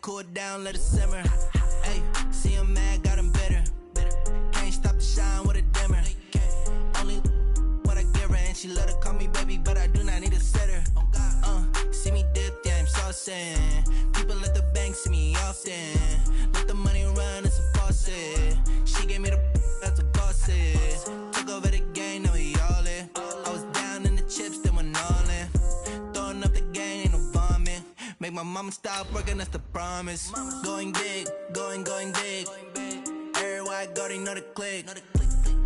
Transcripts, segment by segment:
cool it down, let it simmer. Hey, see him mad, got him bitter. Can't stop the shine with a dimmer. Only what I give her, and she love to call me baby, but I do not need a sitter. See me dip, yeah, I'm saucing. People at the bank see me often. Let the money run, it's a faucet. She gave me the that's a bosses. Took over the game, now we all in. I was down in the chips, then went all in. Throwing up the game, ain't no vomit. Make my mama stop working, that's the promise. Going big, going big. Everywhere I go, they know the click.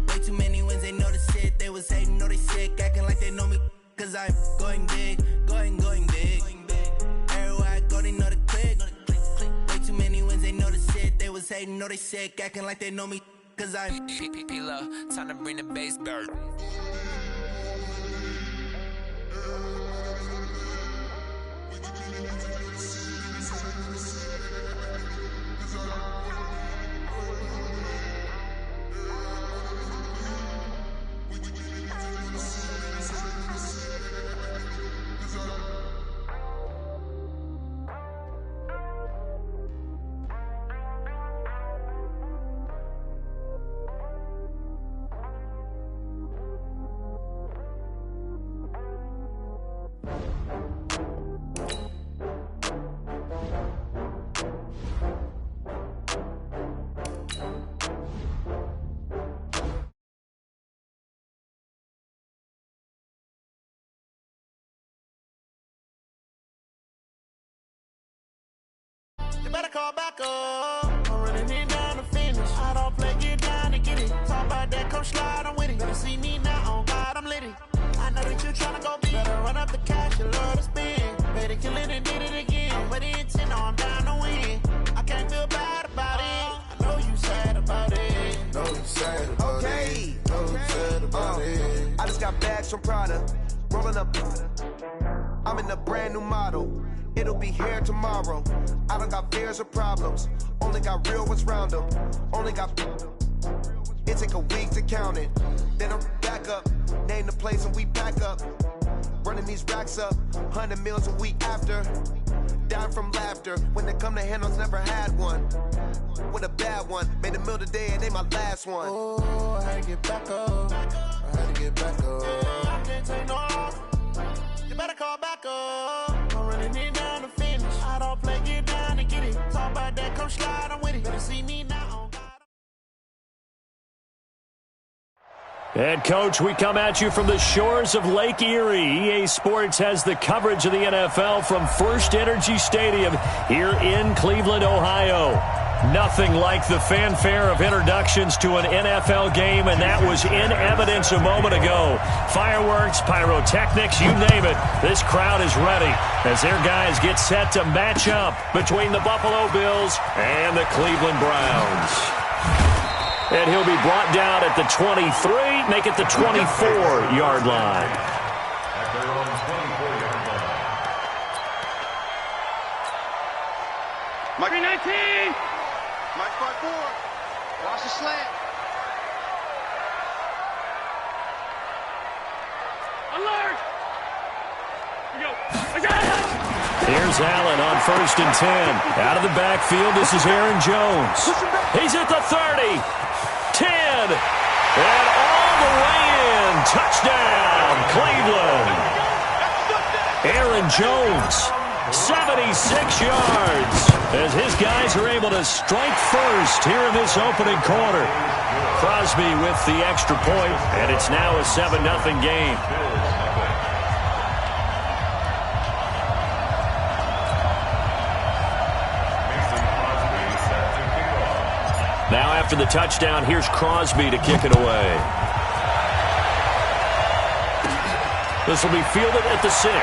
Way too many wins, they know the shit. They was hating, know they sick, acting like they know me. Cause I'm going big, going big. Everywhere I go, they know the click. Way too many wins, they know the shit. They was hating, know they sick, acting like they know me. Cause I'm P-P-P-Lo, time to bring the bass bird. You better call back up. I'm running it down to finish. I don't play, get down to get it. Talk about that, come slide, I'm with it. Better see me now, on God, I'm lit it. I know that you tryna go big. Better run up the cash, you love to spend. Better kill it and did it again. I'm with the intent, no, I'm down to win. I can't feel bad about it. I know you sad about it. Know you sad about it. Know you sad about it. I just got bags from Prada. Rolling up. I'm in a brand new model. It'll be here tomorrow. I don't got fears or problems. Only got real ones round them. Only got. It take a week to count it. Then I'm back up. Name the place and we pack up. Running these racks up. 100 meals a week after. Dying from laughter. When they come to handles, never had one. With a bad one. Made a meal today and they my last one. Oh, I had to get back up. I had to get back up. I can't take no loss. You better call back up. I'm running it down to finish. I don't play, get down to get it. Talk about that, come slide, I'm with it. Better see me now. Head coach, we come at you from the shores of Lake Erie. EA Sports has the coverage of the NFL from First Energy Stadium here in Cleveland, Ohio. Nothing like the fanfare of introductions to an NFL game, and that was in evidence a moment ago. Fireworks, pyrotechnics, you name it. This crowd is ready as their guys get set to match up between the Buffalo Bills and the Cleveland Browns. And he'll be brought down at the 23, make it the 24-yard line. Mike 19. Mike 5-4. Watch the slant. Alert! Here we go. Here's Allen on 1st and 10. Out of the backfield, this is Aaron Jones. He's at the 30. 10. And all the way in. Touchdown, Cleveland. Aaron Jones. 76 yards as his guys are able to strike first here in this opening quarter. Crosby with the extra point, and it's now a 7-0 game. Now after the touchdown, here's Crosby to kick it away. This will be fielded at the 6.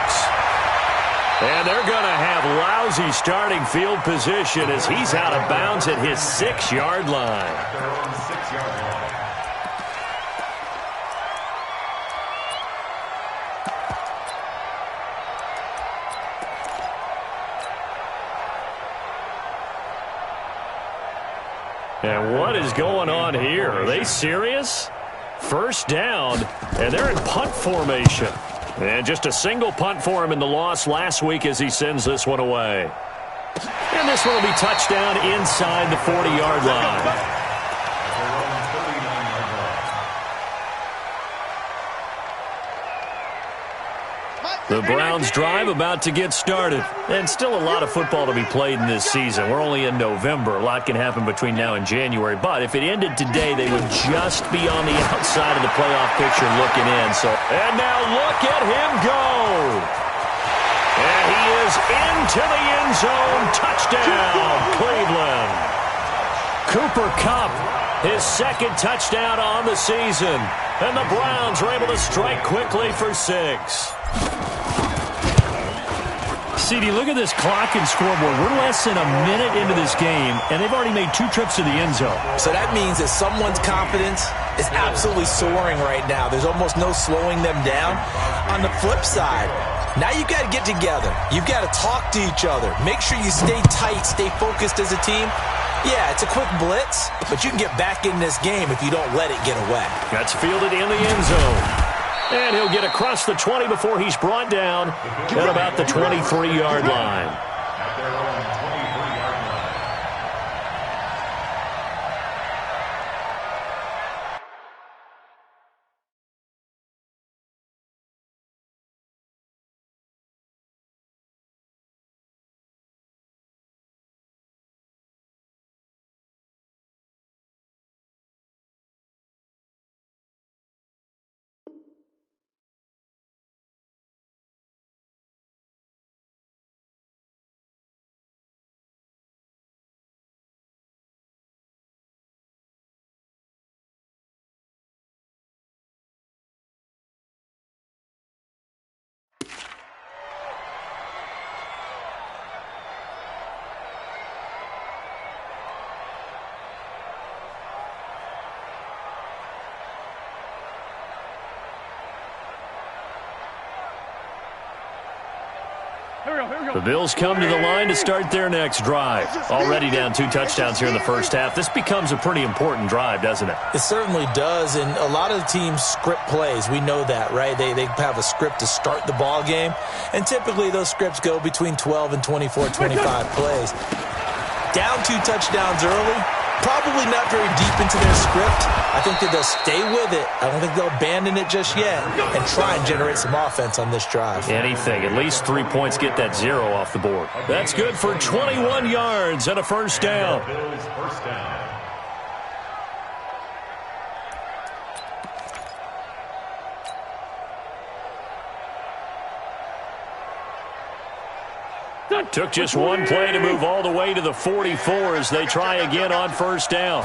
And they're going to have lousy starting field position as he's out of bounds at his 6-yard line. And what is going on here? Are they serious? First down, and they're in punt formation. And just a single punt for him in the loss last week as he sends this one away. It's And this one will be touchdown inside the 40-yard line. The Browns' drive about to get started. And still a lot of football to be played in this season. We're only in November. A lot can happen between now and January. But if it ended today, they would just be on the outside of the playoff picture looking in. And now look at him go. And he is into the end zone. Touchdown, Cleveland. Cooper Kupp, his second touchdown on the season. And the Browns are able to strike quickly for 6. CD, look at this clock and scoreboard. We're less than a minute into this game, and they've already made 2 trips to the end zone. So that means that someone's confidence is absolutely soaring right now. There's almost no slowing them down. On the flip side, now you've got to get together. You've got to talk to each other. Make sure you stay tight, stay focused as a team. Yeah, it's a quick blitz, but you can get back in this game if you don't let it get away. That's fielded in the end zone. And he'll get across the 20 before he's brought down at about the 23-yard line. The Bills come to the line to start their next drive. Already down 2 touchdowns here in the first half. This becomes a pretty important drive, doesn't it? It certainly does, and a lot of the teams script plays. We know that, right? They have a script to start the ball game, and typically those scripts go between 12 and 24, 25 plays. Down 2 touchdowns early, probably not very deep into their script. I think that they'll stay with it. I don't think they'll abandon it just yet and try and generate some offense on this drive. Anything. At least 3 points, get that 0 off the board. That's good for 21 yards and a first down. Took just one play to move all the way to the 44 as they try again on first down.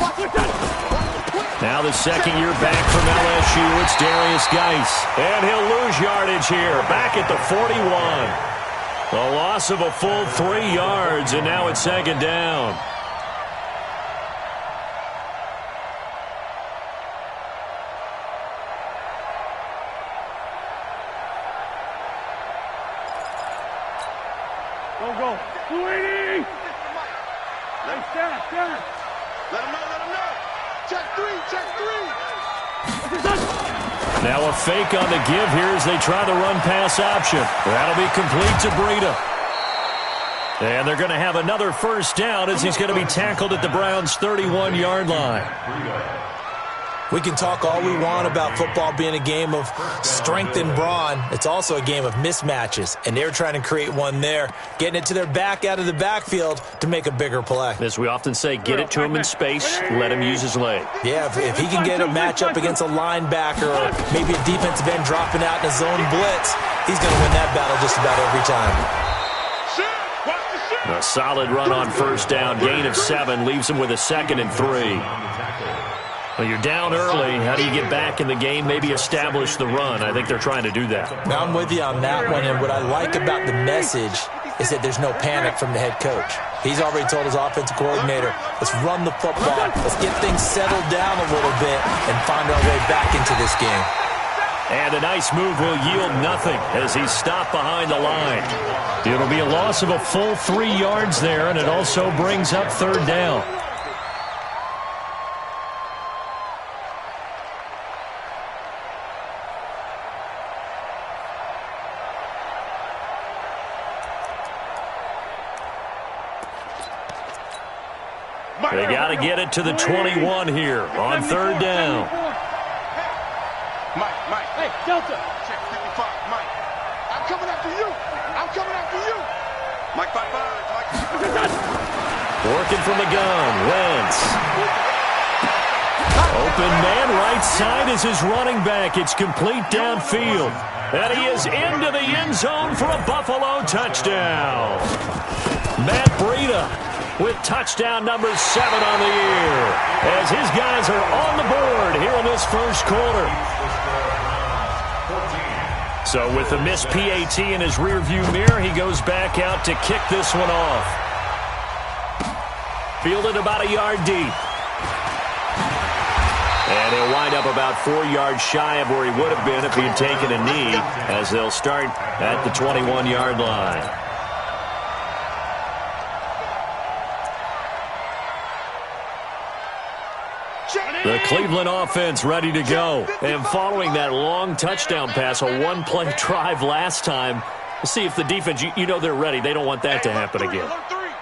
Now the second year back from LSU, it's Darius Geis. And he'll lose yardage here, back at the 41. A loss of a full 3 yards, and now it's second down. Go. 280. Nice staff. Let him know. Check 3. Now a fake on the give here as they try the run-pass option. That'll be complete to Breida. And they're going to have another first down as he's going to be tackled at the Browns' 31-yard line. We can talk all we want about football being a game of strength and brawn. It's also a game of mismatches, and they're trying to create one there, getting it to their back out of the backfield to make a bigger play. As we often say, get it to him in space, let him use his leg. Yeah, if he can get a matchup against a linebacker or maybe a defensive end dropping out in a zone blitz, he's going to win that battle just about every time. A solid run on first down, gain of 7, leaves him with a 2nd and 3. Well, you're down early. How do you get back in the game, maybe establish the run? I think they're trying to do that. Now I'm with you on that one, and what I like about the message is that there's no panic from the head coach. He's already told his offensive coordinator, let's run the football, let's get things settled down a little bit and find our way back into this game. And a nice move will yield nothing as he's stopped behind the line. It'll be a loss of a full 3 yards there, and it also brings up third down. They got to get it to the 21 here on third down. Mike. Hey, Delta. Check 55, Mike. I'm coming after you. Mike 5-5. Working from the gun. Wentz. Open man right side is his running back. It's complete downfield. And he is into the end zone for a Buffalo touchdown. Matt Breida with touchdown number 7 on the year, as his guys are on the board here in this first quarter. So with the missed PAT in his rearview mirror, he goes back out to kick this one off. Fielded about a yard deep. And he'll wind up about 4 yards shy of where he would have been if he had taken a knee, as they'll start at the 21-yard line. The Cleveland offense ready to go. And following that long touchdown pass, a one-play drive last time, see if the defense, you know they're ready. They don't want that to happen again.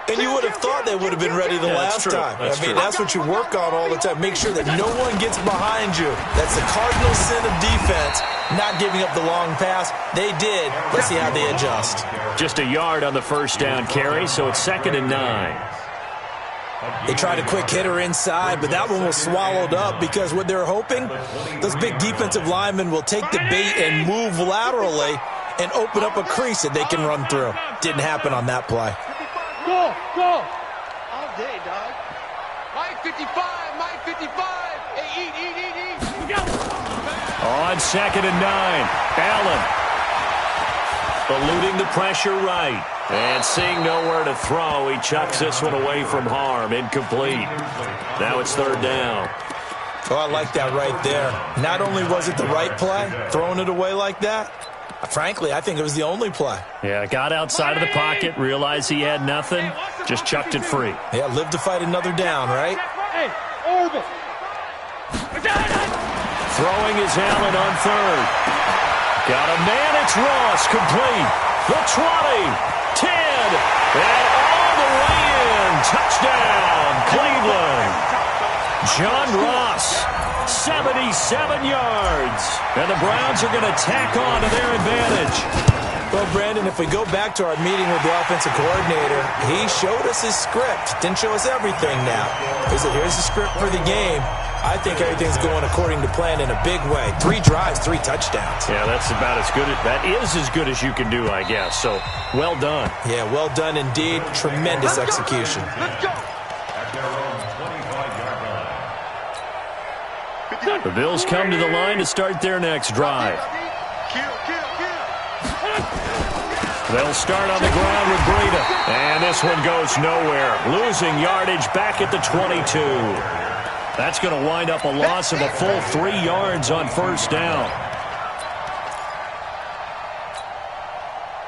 And you would have thought they would have been ready the last time. That's what you work on all the time. Make sure that no one gets behind you. That's the cardinal sin of defense, not giving up the long pass. They did. Let's see how they adjust. Just a yard on the first down carry, so it's 2nd and 9. They tried a quick hitter inside, but that one was swallowed up because what they're hoping, those big defensive linemen will take the bait and move laterally and open up a crease that they can run through. Didn't happen on that play. Go! All day, dog. Mike 55! Hey, eat! On 2nd and 9, Allen eluding the pressure right. And seeing nowhere to throw, he chucks this one away from harm. Incomplete. Now it's 3rd down. Oh, I like that right there. Not only was it the right play, throwing it away like that, frankly, I think it was the only play. Yeah, got outside of the pocket, realized he had nothing, just chucked it free. Yeah, live to fight another down, right? Hey, Orville. Throwing is Allen on 3rd. Got a man, it's Ross, complete. The 20. 10, and all the way in. Touchdown, Cleveland. John Ross, 77 yards. And the Browns are going to tack on to their advantage. Well, Brandon, if we go back to our meeting with the offensive coordinator, he showed us his script. Didn't show us everything now. He said, here's the script for the game. I think everything's going according to plan in a big way. 3 drives, 3 touchdowns. Yeah, that's about as good. That is as good as you can do, I guess. So, well done. Yeah, well done indeed. Tremendous execution. Let's go. The Bills come to the line to start their next drive. They'll start on the ground with Breida. And this one goes nowhere. Losing yardage back at the 22. That's going to wind up a loss of a full 3 yards on 1st down.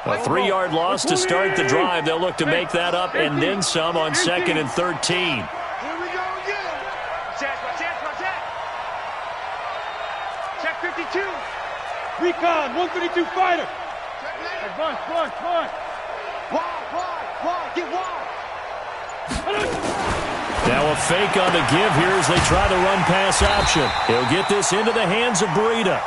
A 3-yard loss to start the drive. They'll look to make that up and then some on 2nd and 13. Here we go again. Check 52. Recon, 132 fighter. Run. Wide. Get wide. Now a fake on the give here as they try the run-pass option. He'll get this into the hands of Breida.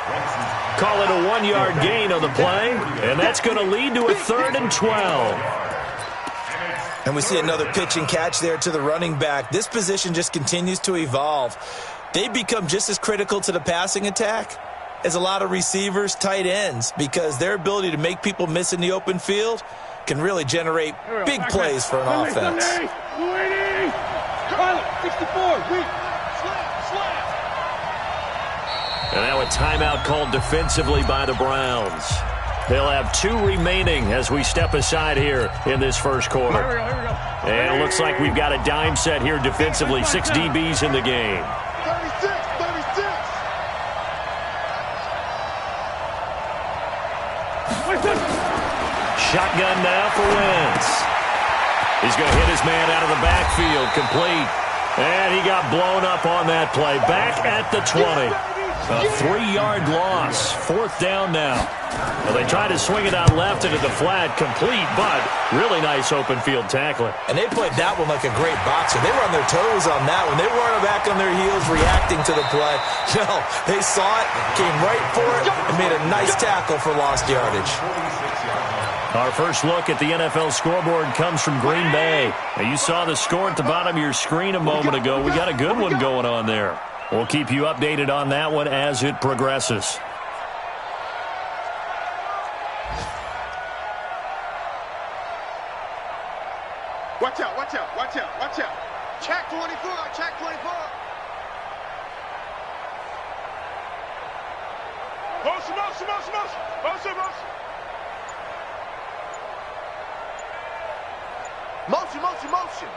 Call it a 1-yard gain on the play, and that's going to lead to a 3rd and 12. And we see another pitch and catch there to the running back. This position just continues to evolve. They become just as critical to the passing attack as a lot of receivers, tight ends, because their ability to make people miss in the open field can really generate big plays for an offense. 64, And now a timeout called defensively by the Browns. They'll have 2 remaining as we step aside here in this first quarter. Here we go. And it looks like we've got a dime set here defensively. 6 DBs in the game. 36. Shotgun now for Wentz. He's going to hit his man out of the backfield. Complete. And he got blown up on that play. Back at the 20. A 3-yard loss. 4th down now. Well, they try to swing it out left into the flat. Complete, but really nice open field tackling. And they played that one like a great boxer. They were on their toes on that one. They weren't back on their heels reacting to the play. No, they saw it, came right for it, and made a nice tackle for lost yardage. Our first look at the NFL scoreboard comes from Green Bay. Now, you saw the score at the bottom of your screen a moment ago. We got a good one going on there. We'll keep you updated on that one as it progresses. Watch out, watch out, watch out, watch out. Check 24, check 24. Motion, motion, motion, motion. Motion, motion. Motion, motion, motion.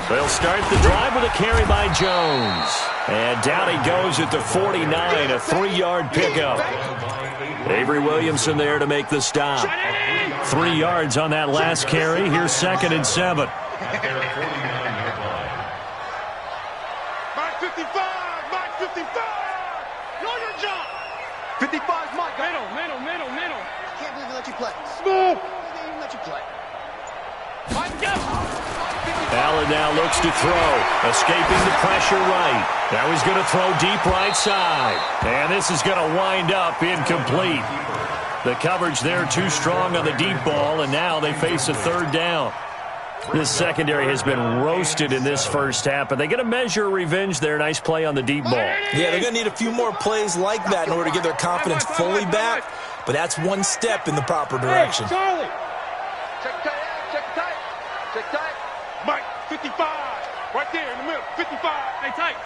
They'll start the drive with a carry by Jones. And down he goes at the 49, a 3-yard pickup. Avery Williamson there to make the stop. 3 yards on that last carry. Here's 2nd and 7. Mike 55, Mike 55. Know your job. 55's Mike. Middle. Can't believe he let you play. Smooth. Can't even let you play. Mike, go. Allen now looks to throw. Escaping the pressure right. Now he's going to throw deep right side. And this is going to wind up incomplete. The coverage there too strong on the deep ball, and now they face a 3rd down. This secondary has been roasted in this first half, but they get a measure of revenge there. Nice play on the deep ball. Yeah, they're going to need a few more plays like that in order to get their confidence fully back, but that's one step in the proper direction. Hey, Charlie. Check tight, check tight. Check tight. Mike 55. Right there in the middle. 55. Hey, tight.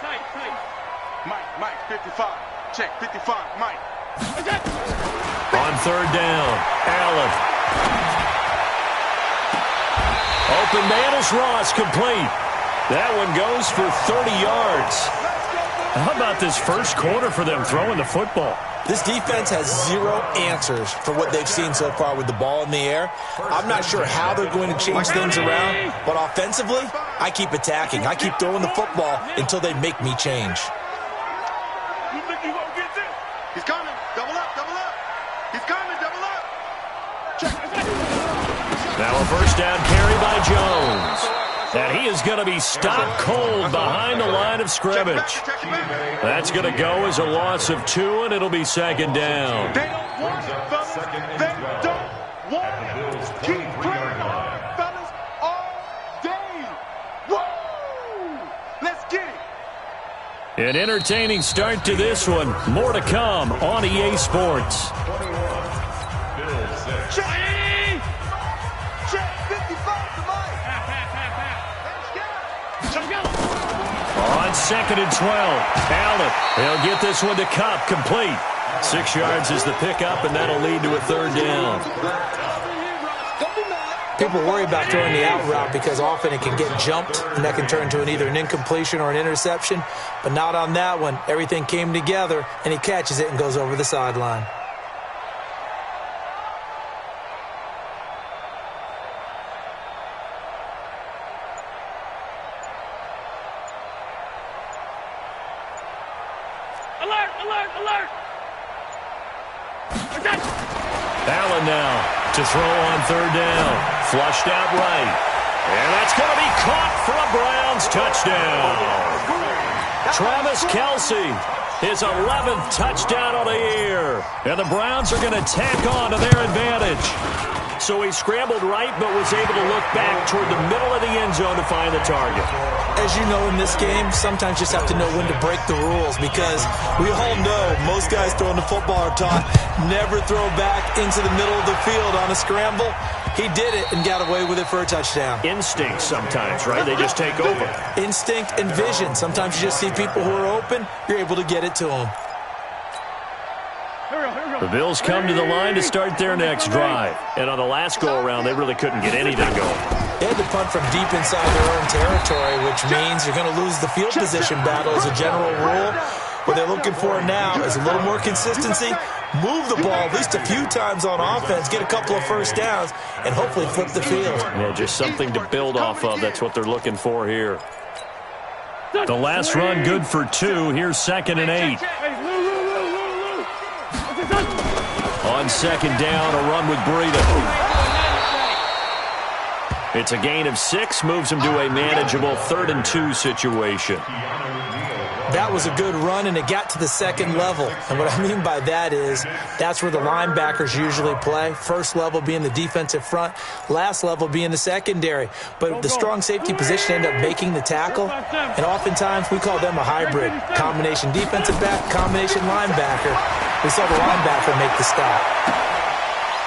Mike 55. Check 55. Mike. On 3rd down, Allen. Open man is Ross, complete. That one goes for 30 yards. How about this first quarter for them throwing the football? This defense has 0 answers for what they've seen so far with the ball in the air. I'm not sure how they're going to change things around, but offensively, I keep attacking. I keep throwing the football until they make me change. You think he won't get this? He's coming. Double up. He's coming. Double up. Check. Now a first down carry by Jones. And he is going to be stopped cold behind the line of scrimmage. That's going to go as a loss of 2, and it'll be 2nd down. They don't want it, fellas. They don't want it. Keep praying on it, fellas, all day. Woo! Let's get it. An entertaining start to this one. More to come on EA Sports. Check 55 to Mike. On 2nd and 12, Allen. He'll get this one to Cup, complete. 6 yards is the pickup, and that'll lead to a 3rd down. People worry about throwing the out route because often it can get jumped, and that can turn into either an incompletion or an interception. But not on that one. Everything came together, and he catches it and goes over the sideline. Alert! Allen now to throw on 3rd down. Flushed out right. And that's going to be caught for a Browns touchdown. Travis Kelce, his 11th touchdown of the year. And the Browns are going to tack on to their advantage. So he scrambled right, but was able to look back toward the middle of the end zone to find the target. As you know, in this game, sometimes you just have to know when to break the rules because we all know most guys throwing the football are taught never throw back into the middle of the field on a scramble. He did it and got away with it for a touchdown. Instinct sometimes, right? They just take over. Instinct and vision. Sometimes you just see people who are open, you're able to get it to them. The Bills come to the line to start their next drive. And on the last go-around, they really couldn't get anything going. They had to punt from deep inside their own territory, which means you're going to lose the field position battle as a general rule. What they're looking for now is a little more consistency, move the ball at least a few times on offense, get a couple of first downs, and hopefully flip the field. Yeah, just something to build off of. That's what they're looking for here. The last run good for 2. Here's 2nd and 8. On 2nd down, a run with Breida. It's a gain of 6, moves him to a manageable 3rd and 2 situation. That was a good run, and it got to the 2nd level. And what I mean by that is that's where the linebackers usually play. First level being the defensive front, last level being the secondary. But the strong safety position ended up making the tackle, and oftentimes we call them a hybrid. Combination defensive back, combination linebacker. We saw the linebacker make the stop.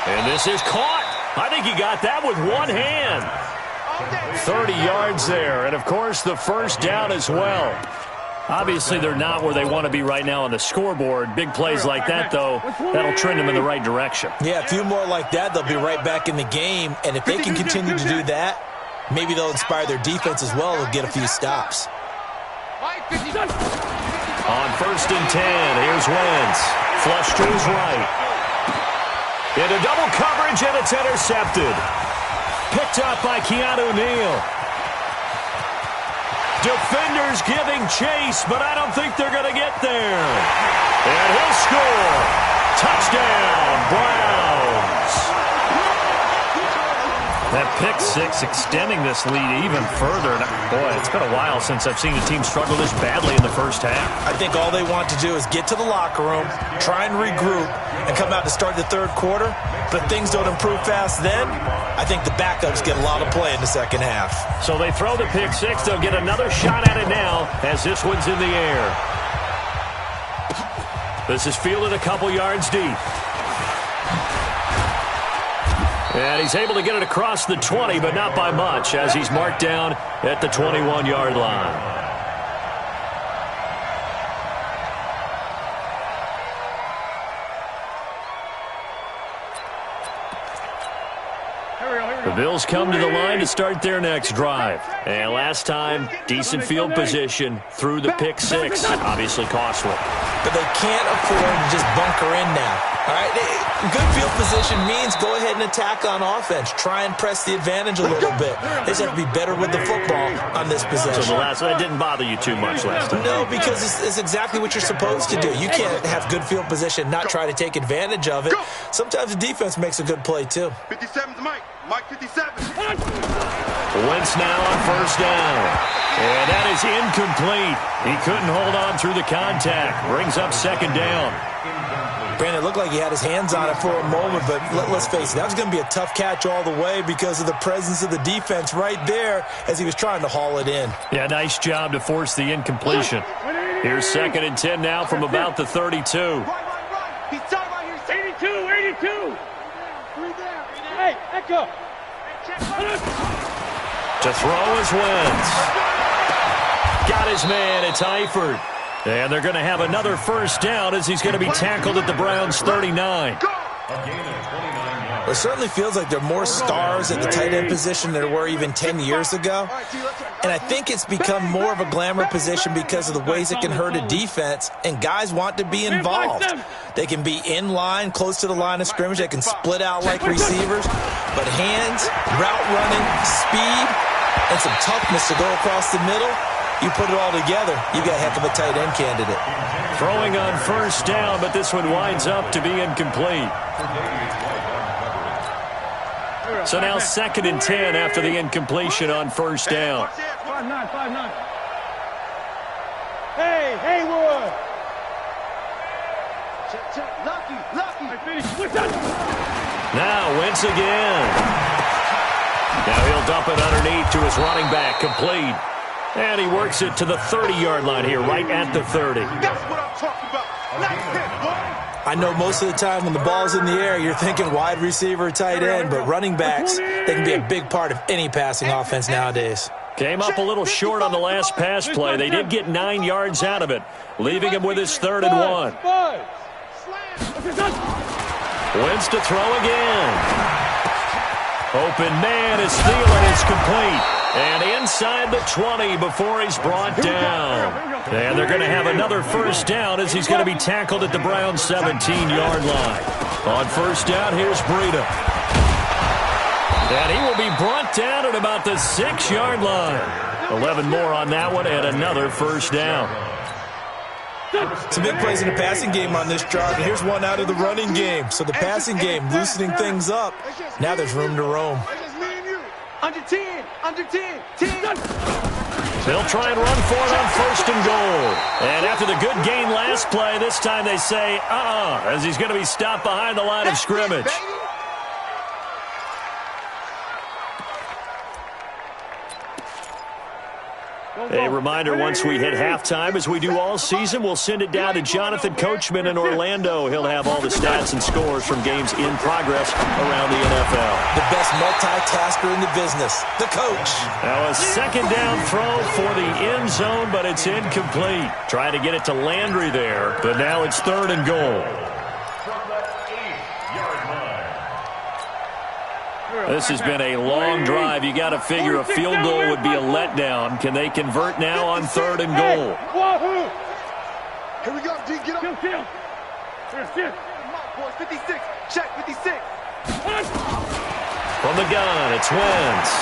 And this is caught. I think he got that with one hand. 30 yards there, and of course the first down as well. Obviously, they're not where they want to be right now on the scoreboard. Big plays like that, though, that'll trend them in the right direction. Yeah, a few more like that, they'll be right back in the game. And if they can continue to do that, maybe they'll inspire their defense as well. They'll get a few stops. On 1st and 10, here's Wentz. Flush to his right. Into double coverage, and it's intercepted. Picked up by Keanu Neal. Defenders giving chase, but I don't think they're going to get there. And he'll score. Touchdown, Browns. That pick 6 extending this lead even further. And boy, it's been a while since I've seen a team struggle this badly in the first half. I think all they want to do is get to the locker room, try and regroup, and come out to start the 3rd quarter. But if things don't improve fast then, I think the backups get a lot of play in the 2nd half. So they throw the pick 6. They'll get another shot at it now as this one's in the air. This is fielded a couple yards deep. And he's able to get it across the 20, but not by much, as he's marked down at the 21-yard line. The Bills come to the line to start their next drive. And last time, decent field position through the pick 6. Obviously costly. But they can't afford to just bunker in now. All right, good field position means go ahead and attack on offense. Try and press the advantage a little bit. They just have to be better with the football on this possession. So that didn't bother you too much last time? No, because it's exactly what you're supposed to do. You can't have good field position, not try to take advantage of it. Sometimes the defense makes a good play, too. 57's Mike. Mike 57. Wentz now on 1st down. And that is incomplete. He couldn't hold on through the contact. Brings up 2nd down. Brandon, it looked like he had his hands on it for a moment, but let's face it, that was going to be a tough catch all the way because of the presence of the defense right there as he was trying to haul it in. Yeah, nice job to force the incompletion. Here's 2nd and 10 now from about the 32. He's talking about here. 82. Hey, Echo. To throw is Wentz. Got his man, it's Eifert. And they're going to have another 1st down as he's going to be tackled at the Browns' 39. It certainly feels like there are more stars at the tight end position than there were even 10 years ago. And I think it's become more of a glamour position because of the ways it can hurt a defense, and guys want to be involved. They can be in line, close to the line of scrimmage. They can split out like receivers. But hands, route running, speed, and some toughness to go across the middle, you put it all together, you got a heck of a tight end candidate. Throwing on 1st down, but this one winds up to be incomplete. So now 2nd and 10 after the incompletion on 1st down. 5-9. Hey, Haywood. Check. Lucky. Now Wentz again. Now he'll dump it underneath to his running back, complete. And he works it to the 30-yard line here, right at the 30. That's what I'm talking about. Nice hit, boy. I know most of the time when the ball's in the air, you're thinking wide receiver, tight end, but running backs, they can be a big part of any passing offense nowadays. Came up a little short on the last pass play. They did get 9 yards out of it, leaving him with his 3rd and 1. Wentz to throw again. Open man is Thielen. It's complete. And inside the 20 before he's brought down. And they're going to have another 1st down as he's going to be tackled at the Browns' 17-yard line. On 1st down, here's Breida. And he will be brought down at about the 6-yard line. 11 more on that one and another first down. Some big plays in the passing game on this drive, and here's one out of the running game. So the passing game loosening things up. Now there's room to roam. Under 10, under 10, 10. They'll try and run for it on first and goal. And after the good gain last play, this time they say, as he's going to be stopped behind the line of scrimmage. A reminder, once we hit halftime, as we do all season, we'll send it down to Jonathan Coachman in Orlando. He'll have all the stats and scores from games in progress around the NFL. The best multitasker in the business, the coach. Now a second down throw for the end zone, but it's incomplete. Trying to get it to Landry there, but now it's third and goal. This has been a long drive. You got to figure a field goal would be a letdown. Can they convert now on third and goal? Here we go, D. Get up. Here's 56. Check 56. From the gun, it's Wentz.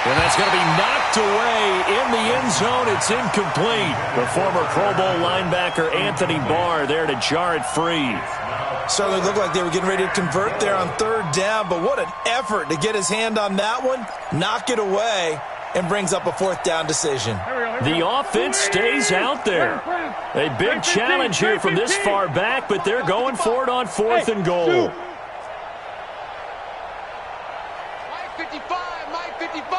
And that's going to be knocked away in the end zone. It's incomplete. The former Pro Bowl linebacker Anthony Barr there to jar it free. Certainly looked like they were getting ready to convert there on third down, but what an effort to get his hand on that one, knock it away, and brings up a fourth down decision. The offense stays out there. A big challenge here from this far back, but they're going for it on fourth and goal. Mike 55, Mike 55.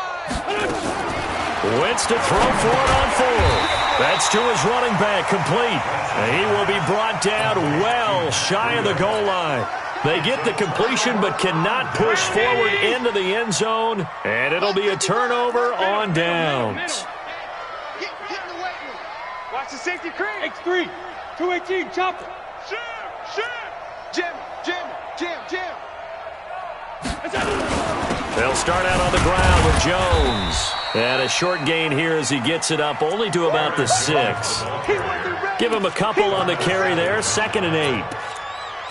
Wentz to throw for it on fourth. That's to his running back, complete. And he will be brought down well shy of the goal line. They get the completion but cannot push forward into the end zone, and it'll be a turnover on downs. Get in the weight room. Watch the safety cream. X3, 218, chopper. Jim. They'll start out on the ground with Jones. And a short gain here as he gets it up only to about the 6. Give him a couple on the carry there, 2nd and 8.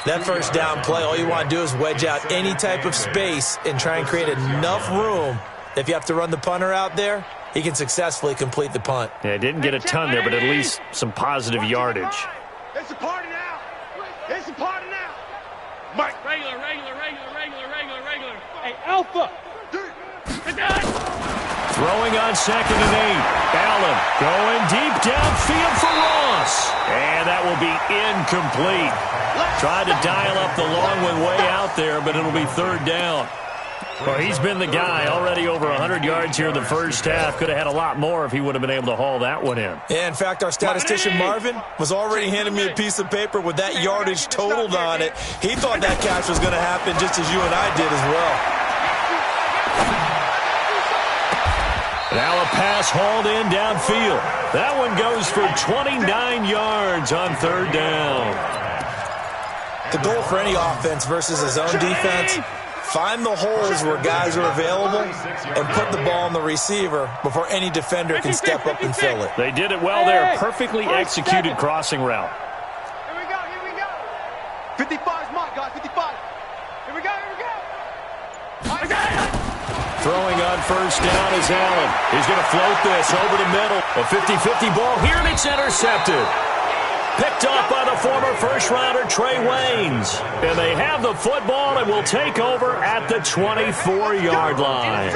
That first down play, all you want to do is wedge out any type of space and try and create enough room that if you have to run the punter out there, he can successfully complete the punt. Yeah, didn't get a ton there, but at least some positive yardage. It's a party now. It's a party now. Mike. Regular. Hey, Alpha. Throwing on 2nd and 8. Allen going deep downfield for Ross. And that will be incomplete. Tried to dial up the long one way out there, but it'll be third down. Well, he's been the guy. Already over 100 yards here in the first half. Could have had a lot more if he would have been able to haul that one in. Yeah, in fact, our statistician Marvin was already handing me a piece of paper with that yardage totaled on it. He thought that catch was going to happen just as you and I did as well. Now a pass hauled in downfield. That one goes for 29 yards on third down. The goal for any offense versus a zone defense, find the holes where guys are available and put the ball on the receiver before any defender can step up and fill it. They did it well there. Perfectly executed crossing route. Here we go. 55 is mine, guys. 55. Here we go. Throwing on first down is Allen. He's going to float this over the middle. A 50-50 ball here, and it's intercepted. Picked off by the former first-rounder Trey Waynes. And they have the football and will take over at the 24-yard line.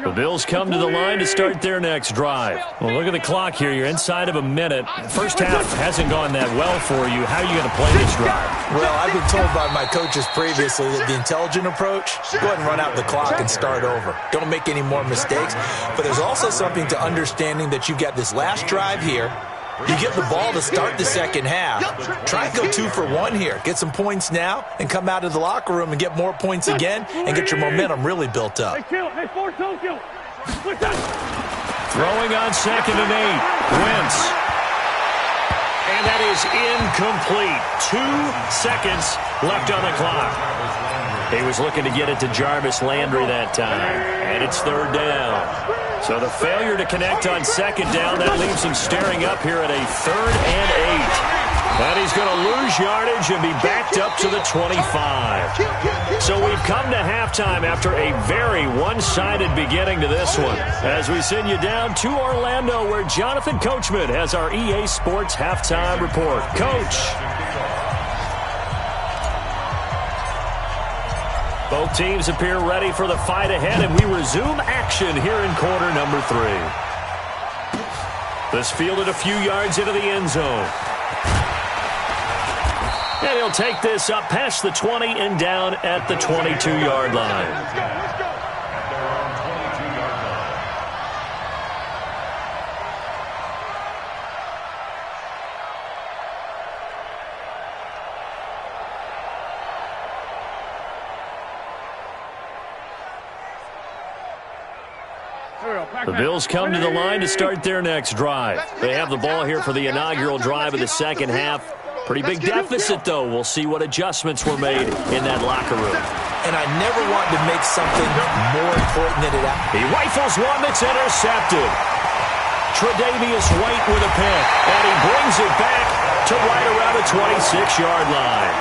The Bills come to the line to start their next drive. Well, look at the clock here. You're inside of a minute. First half hasn't gone that well for you. How are you going to play this drive? Well, I've been told by my coaches previously that the intelligent approach, go ahead and run out the clock and start over. Don't make any more mistakes. But there's also something to understanding that you've got this last drive here. You get the ball to start the second half. Try and go 2 for 1 here. Get some points now and come out of the locker room and get more points again and get your momentum really built up. Throwing on 2nd and 8. Wentz. And that is incomplete. 2 seconds left on the clock. He was looking to get it to Jarvis Landry that time. And it's third down. So the failure to connect on second down, that leaves him staring up here at a 3rd and 8. And he's going to lose yardage and be backed up to the 25. So we've come to halftime after a very one-sided beginning to this one. As we send you down to Orlando, where Jonathan Coachman has our EA Sports Halftime Report. Coach. Both teams appear ready for the fight ahead, and we resume action here in quarter number 3. This fielded a few yards into the end zone. And he'll take this up past the 20 and down at the 22-yard line. The Bills come to the line to start their next drive. They have the ball here for the inaugural drive of the second half. Pretty big deficit, though. We'll see what adjustments were made in that locker room. And I never want to make something more important than it is. He rifles one that's intercepted. Tre'Davious White with a pick, and he brings it back to right around the 26-yard line.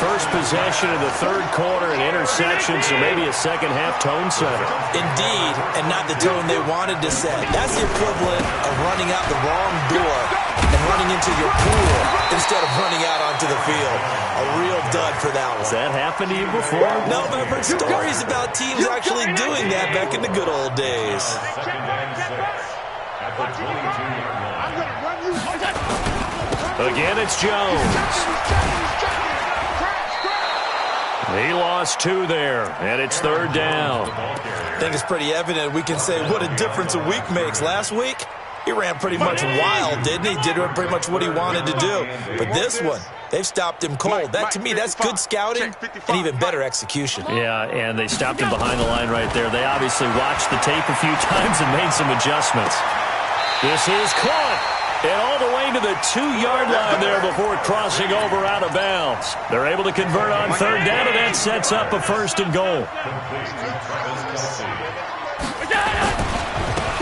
First possession of the third quarter, an interception, so maybe a second-half tone setter. Indeed, and not the tone they wanted to set. That's the equivalent of running out the wrong door and running into your pool instead of running out onto the field. A real dud for that one. Has that happened to you before? No, but I've heard stories about teams actually doing that back in the good old days. Again, it's Jones. He lost 2 there, and it's 3rd down. I think it's pretty evident. We can say what a difference a week makes. Last week, he ran pretty much wild, didn't he? Did pretty much what he wanted to do. But this one, they've stopped him cold. That, to me, that's good scouting and even better execution. Yeah, and they stopped him behind the line right there. They obviously watched the tape a few times and made some adjustments. This is caught. And all the way to the 2-yard line there before crossing over out of bounds. They're able to convert on 3rd down, and that sets up a 1st and goal.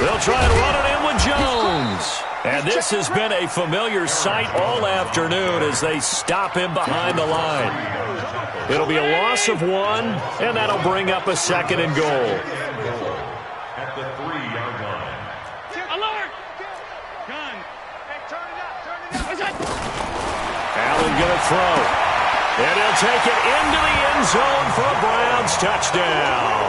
They'll try and run it in with Jones. And this has been a familiar sight all afternoon as they stop him behind the line. It'll be a loss of 1, and that'll bring up a 2nd and goal. At the 3-yard line. Alert! Gun. Allen going to throw. And he'll take it into the end zone for a Browns touchdown.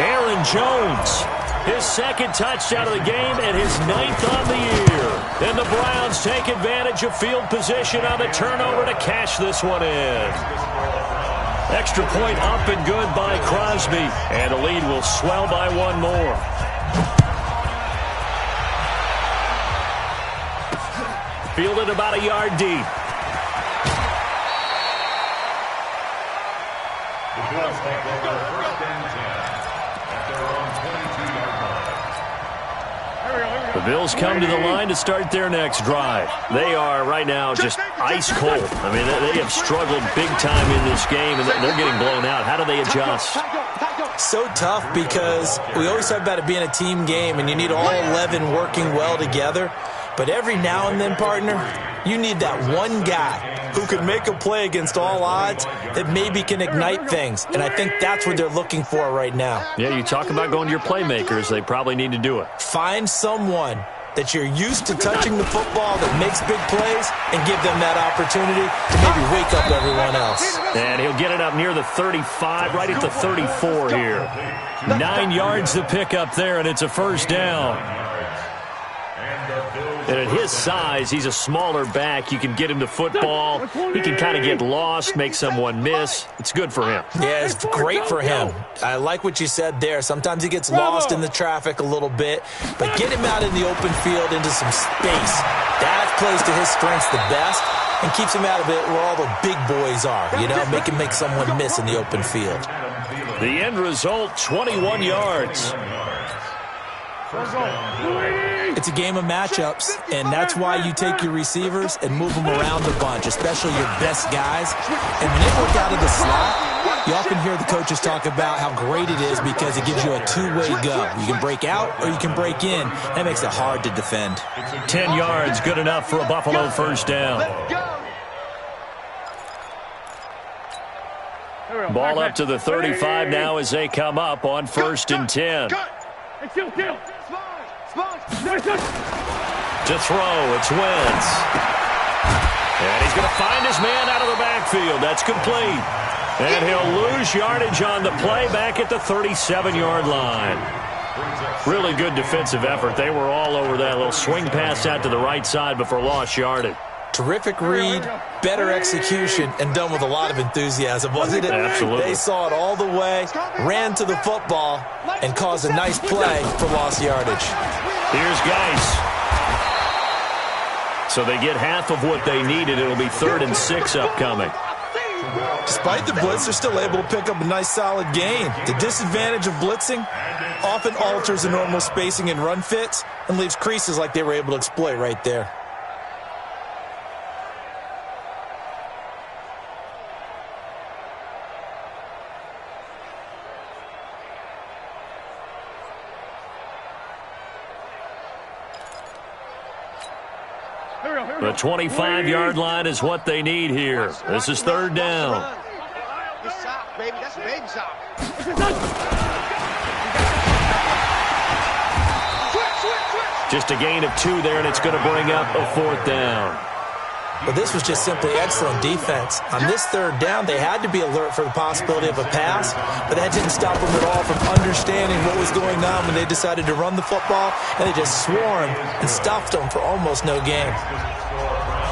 Aaron Jones, his 2nd touchdown of the game and his 9th on the year. Then the Browns take advantage of field position on the turnover to cash this one in. Extra point up and good by Crosby. And the lead will swell by 1 more. Fielded about a yard deep. The Bills take over 1st and 10 at their own 22-yard line. The Bills come to the line to start their next drive. They are right now just ice cold. I mean, they have struggled big time in this game, and they're getting blown out. How do they adjust? So tough because we always talk about it being a team game, and you need all 11 working well together. But every now and then, partner, you need that one guy who could make a play against all odds that maybe can ignite things. And I think that's what they're looking for right now. Yeah, you talk about going to your playmakers. They probably need to do it. Find someone that you're used to touching the football that makes big plays and give them that opportunity to maybe wake up everyone else. And he'll get it up near the 35, right at the 34 here. 9 yards to pick up there, and it's a 1st down. And at his size, he's a smaller back. You can get him to football. He can kind of get lost, make someone miss. It's good for him. Yeah, it's great for him. I like what you said there. Sometimes he gets lost in the traffic a little bit, but get him out in the open field into some space. That plays to his strengths the best and keeps him out of it where all the big boys are, you know, make someone miss in the open field. The end result, 21 yards. It's a game of matchups, and that's why you take your receivers and move them around a bunch, especially your best guys. And when they work out of the slot, You often hear the coaches talk about how great it is because it gives you a two-way go. You can break out or you can break in. That makes it hard to defend. 10 yards, good enough for a Buffalo first down. Ball up to the 35 now as they come up on 1st and 10. To throw, it's Wentz. And he's going to find his man out of the backfield. That's complete. And he'll lose yardage on the play back at the 37-yard line. Really good defensive effort. They were all over that little swing pass out to the right side before lost yardage. Terrific read, better execution, and done with a lot of enthusiasm, wasn't it? Absolutely. They saw it all the way, ran to the football, and caused a nice play for lost yardage. Here's Geis. So they get half of what they needed. It'll be 3rd and 6 upcoming. Despite the blitz, they're still able to pick up a nice solid gain. The disadvantage of blitzing often alters the normal spacing and run fits and leaves creases like they were able to exploit right there. The 25-yard line is what they need here. This is 3rd down. Just a gain of 2 there, and it's going to bring up a 4th down. But this was just simply excellent defense. On this 3rd down, they had to be alert for the possibility of a pass, but that didn't stop them at all from understanding what was going on when they decided to run the football, and they just swarmed and stuffed them for almost no gain.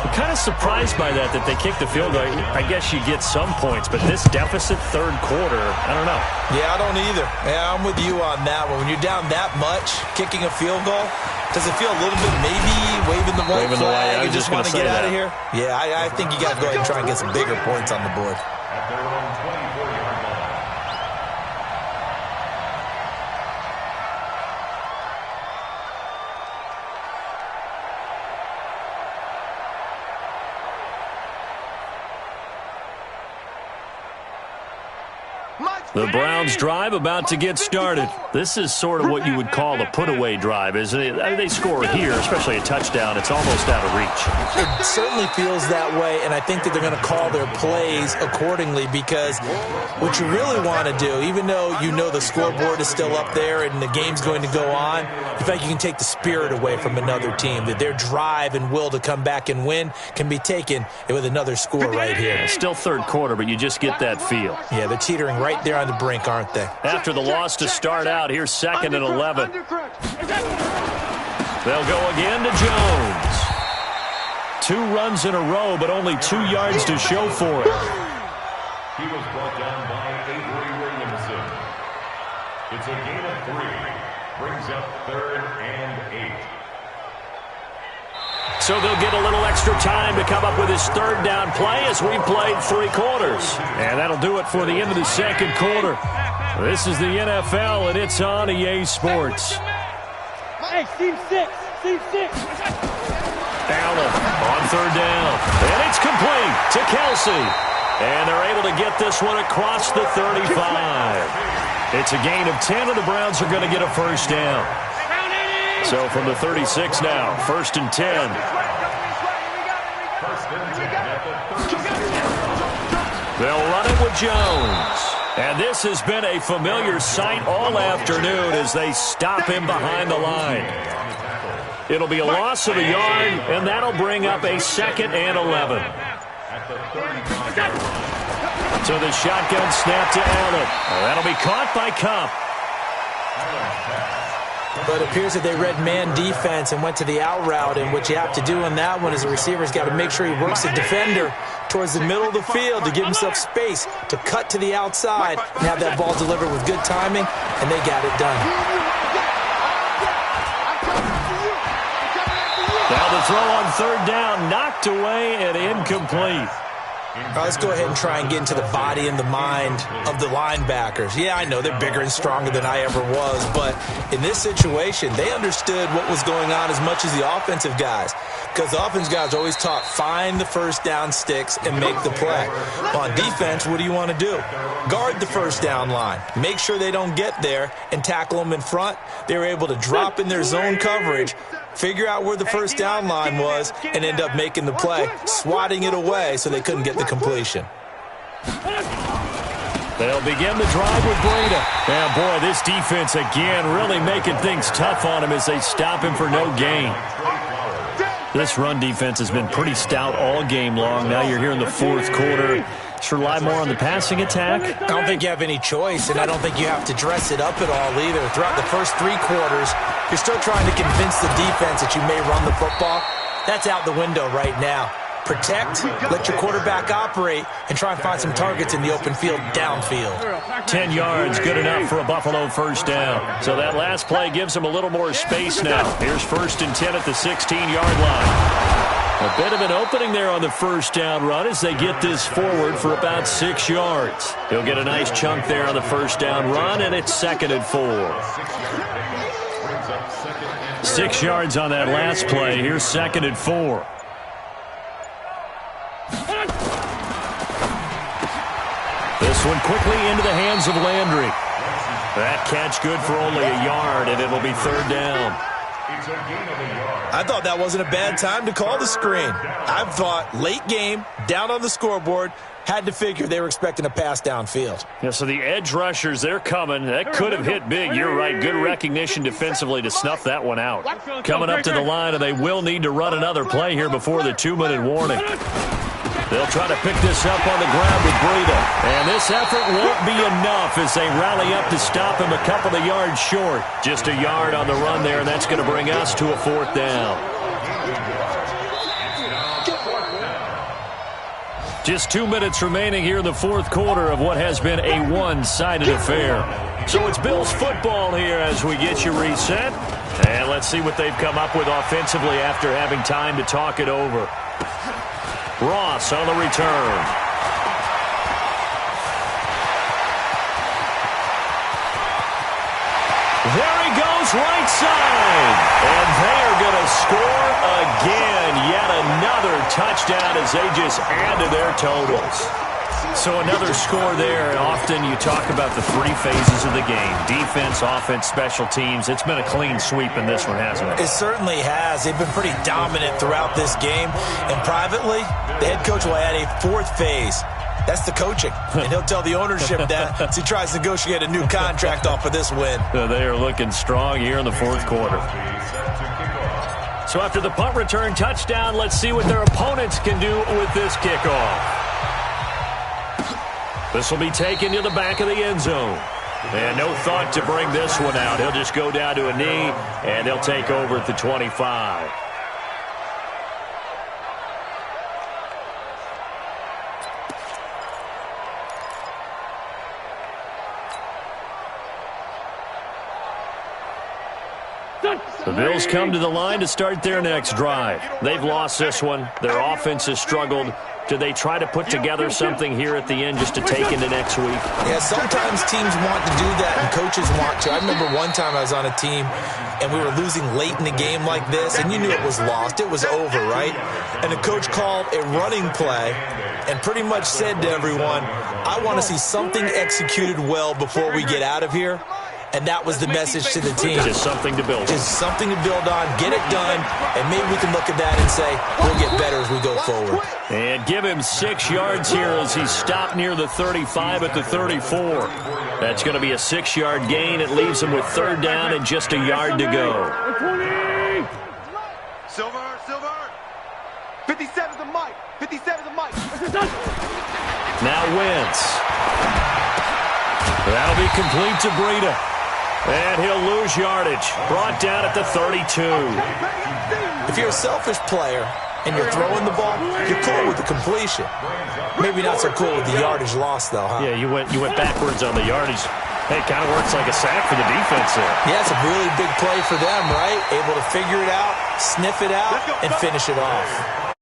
I'm kind of surprised by that they kicked the field goal. I guess you get some points, but this deficit 3rd quarter, I don't know. Yeah, I don't either. Yeah, I'm with you on that one. When you're down that much, kicking a field goal, does it feel a little bit maybe waving the white flag? You just want to get out of here? Yeah, I think you got to go ahead and try and get some bigger points on the board. The Browns drive about to get started. This is sort of what you would call a put-away drive, isn't it? I mean, they score here, especially a touchdown. It's almost out of reach. It certainly feels that way, and I think that they're going to call their plays accordingly because what you really want to do, even though you know the scoreboard is still up there and the game's going to go on, in fact, you can take the spirit away from another team, that their drive and will to come back and win can be taken with another score right here. It's still 3rd quarter, but you just get that feel. Yeah, they're teetering right there on the brink, aren't they? After the loss to start out, here's 2nd and 11. They'll go again to Jones. 2 runs in a row, but only 2 yards to show for it. He was brought down by Avery Williamson. It's a gain of 3. Brings up 3rd and 8. So they'll get a little extra time to come up with his 3rd down play as we played 3 quarters. And that'll do it for the end of the 2nd quarter. This is the NFL, and it's on EA Sports. Hey, Team 6. Allen on 3rd down. And it's complete to Kelsey. And they're able to get this one across the 35. It's a gain of 10, and the Browns are going to get a first down. So from the 36 now, 1st and 10. They'll run it with Jones. And this has been a familiar sight all afternoon as they stop him behind the line. It'll be a loss of a yard, and that'll bring up a 2nd and 11. So the shotgun snap to Allen. That'll be caught by Kupp. But it appears that they read man defense and went to the out route, and what you have to do on that one is the receiver's got to make sure he works the defender towards the middle of the field to give himself space to cut to the outside and have that ball delivered with good timing, and they got it done. Now the throw on 3rd down, knocked away and incomplete. Let's go ahead and try and get into the body and the mind of the linebackers. Yeah, I know they're bigger and stronger than I ever was, but in this situation, they understood what was going on as much as the offensive guys, because the offensive guys are always taught, find the first down sticks and make the play. On defense, what do you want to do? Guard the first down line. Make sure they don't get there and tackle them in front. They were able to drop in their zone coverage, figure out where the first down line was, and end up making the play, swatting it away so they couldn't get the completion. They'll begin the drive with Breida. Yeah, boy, this defense again really making things tough on him as they stop him for no gain. This run defense has been pretty stout all game long. Now you're here in the fourth quarter. Should rely more on the passing attack? I don't think you have any choice, and I don't think you have to dress it up at all either. Throughout the first 3 quarters, you're still trying to convince the defense that you may run the football. That's out the window right now. Protect, let your quarterback operate, and try and find some targets in the open field downfield. 10 yards, good enough for a Buffalo first down. So that last play gives them a little more space now. Here's 1st and 10 at the 16-yard line. A bit of an opening there on the first down run as they get this forward for about 6 yards. He'll get a nice chunk there on the first down run, and it's 2nd and 4. 6 yards on that last play. Here's 2nd and 4. This one quickly into the hands of Landry. That catch good for only a yard, and it'll be 3rd down. I thought that wasn't a bad time to call the screen. I thought late game, down on the scoreboard, had to figure they were expecting a pass downfield. Yeah, so the edge rushers, they're coming. That could have hit big. You're right. Good recognition defensively to snuff that one out. Coming up to the line, and they will need to run another play here before the 2-minute warning. They'll try to pick this up on the ground with Breida. And this effort won't be enough as they rally up to stop him a couple of yards short. Just a yard on the run there, and that's going to bring us to a 4th down. Just 2 minutes remaining here in the fourth quarter of what has been a one-sided affair. So it's Bills football here as we get you reset. And let's see what they've come up with offensively after having time to talk it over. Ross on the return. There he goes, right side. And they are going to score again. Yet another touchdown as they just add to their totals. So another score there, and often you talk about the 3 phases of the game. Defense, offense, special teams. It's been a clean sweep in this one, hasn't it? It certainly has. They've been pretty dominant throughout this game. And privately, the head coach will add a 4th phase. That's the coaching. And he'll tell the ownership that as he tries to negotiate a new contract off of this win. They are looking strong here in the fourth quarter. So after the punt return touchdown, let's see what their opponents can do with this kickoff. This will be taken to the back of the end zone. And no thought to bring this one out. He'll just go down to a knee, and they'll take over at the 25. The Bills come to the line to start their next drive. They've lost this one. Their offense has struggled. Do they try to put together something here at the end just to take into next week? Yeah, sometimes teams want to do that and coaches want to. I remember one time I was on a team and we were losing late in the game like this, and you knew it was lost. It was over, right? And the coach called a running play and pretty much said to everyone, I want to see something executed well before we get out of here. And that was the message to the team. Just something to build on. Just something to build on, get it done, and maybe we can look at that and say, we'll get better as we go forward. And give him 6 yards here as he stopped near the 35 at the 34. That's going to be a 6-yard gain. It leaves him with 3rd down and just a yard to go. Silver. 57's the mic. 57's the mic. Now Wentz. That'll be complete to Breida. And he'll lose yardage. Brought down at the 32. If you're a selfish player and you're throwing the ball, you're cool with the completion. Maybe not so cool with the yardage loss, though, huh? Yeah, you went backwards on the yardage. Hey, it kind of works like a sack for the defense there. Yeah, it's a really big play for them, right? Able to figure it out, sniff it out, and finish it off.